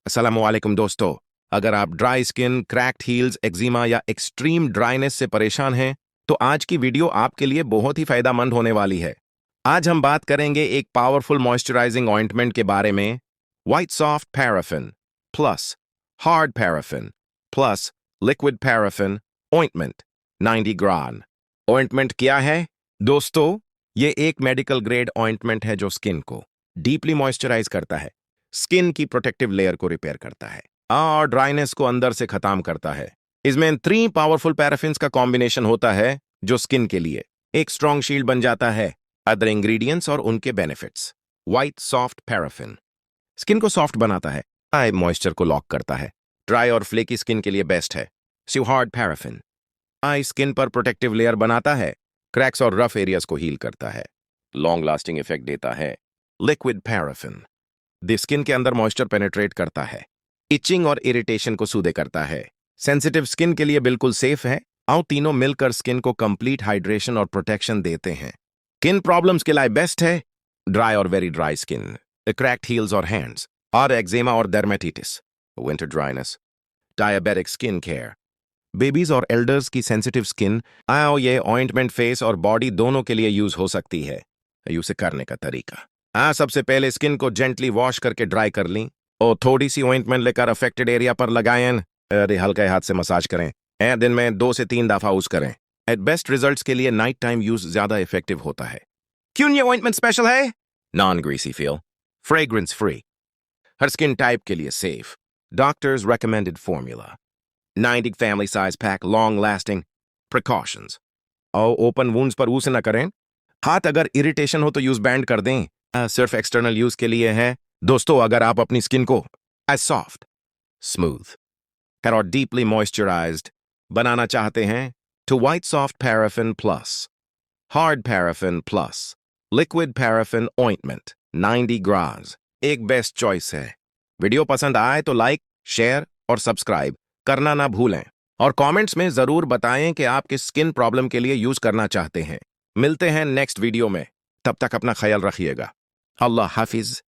अस्सलामुअलैकुम दोस्तों। अगर आप dry skin, cracked heels, eczema या एक्सट्रीम ड्राइनेस से परेशान हैं, तो आज की वीडियो आपके लिए बहुत ही फायदेमंद होने वाली है। आज हम बात करेंगे एक पावरफुल मॉइस्चराइजिंग ऑइंटमेंट के बारे में, white soft paraffin plus hard paraffin plus liquid paraffin ointment 90 ग्राम। ऑइंटमेंट क्या है दोस्तों? ये एक मेडिकल ग्रेड ऑइंटमेंट है जो स्किन को डीपली मॉइस्चराइज करता है, स्किन की प्रोटेक्टिव लेयर को रिपेयर करता है और ड्राइनेस को अंदर से खत्म करता है। इसमें 3 पावरफुल पैराफिन्स का कॉम्बिनेशन होता है जो स्किन के लिए एक स्ट्रॉन्ग शील्ड बन जाता है। अदर इंग्रेडिएंट्स और उनके benefits. White soft paraffin skin को सॉफ्ट बनाता है, आई मॉइस्चर को लॉक करता है, ड्राई और फ्लेकी स्किन के लिए बेस्ट है। हार्ड पैराफिन आई स्किन पर प्रोटेक्टिव लेयर बनाता है, क्रैक्स और रफ एरियाज को हील करता है, लॉन्ग लास्टिंग इफेक्ट देता है। लिक्विड पैराफिन स्किन के अंदर मॉइस्चर पेनिट्रेट करता है, इचिंग और इरिटेशन को सूदे करता है, सेंसिटिव स्किन के लिए बिल्कुल सेफ है। आओ तीनों मिलकर स्किन को कंप्लीट हाइड्रेशन और प्रोटेक्शन देते हैं। किन प्रॉब्लम्स के लिए बेस्ट है? ड्राई और very dry skin, cracked heels और हैंड्स, और एक्जिमा और dermatitis, winter dryness, diabetic skin care, babies और एल्डर्स की सेंसिटिव स्किन। आओ ये ऑइंटमेंट फेस और बॉडी दोनों के लिए यूज हो सकती है। यूज करने का तरीका, सबसे पहले स्किन को जेंटली वॉश करके ड्राई कर ली और थोड़ी सी ऑइंटमेंट लेकर अफेक्टेड एरिया पर लगाएं। अरे हल्के हाथ से मसाज करें। दिन में 2 से 3 दफा यूज करें। एट बेस्ट रिजल्ट्स के लिए नाइट टाइम यूज ज्यादा इफेक्टिव होता है। क्यों ये ऑइंटमेंट स्पेशल है? Non greasy feel, fragrance free, हर स्किन टाइप के लिए safe, doctors recommended formula, 90 family size pack, long lasting, precautions. और ओपन वुंड्स पर यूज न करें। हाथ अगर इरिटेशन हो तो यूज बैंड कर दें। सिर्फ एक्सटर्नल यूज के लिए है दोस्तों। अगर आप अपनी स्किन को एज सॉफ्ट, स्मूथ और डीपली मॉइस्चराइज्ड बनाना चाहते हैं तो white soft paraffin plus hard paraffin plus liquid paraffin ointment 90 grams एक बेस्ट चॉइस है। वीडियो पसंद आए तो लाइक, शेयर और सब्सक्राइब करना ना भूलें और कमेंट्स में जरूर बताएं कि आप किस स्किन प्रॉब्लम के लिए यूज करना चाहते हैं। मिलते हैं नेक्स्ट वीडियो में, तब तक अपना ख्याल रखिएगा। अल्लाह हाफिज।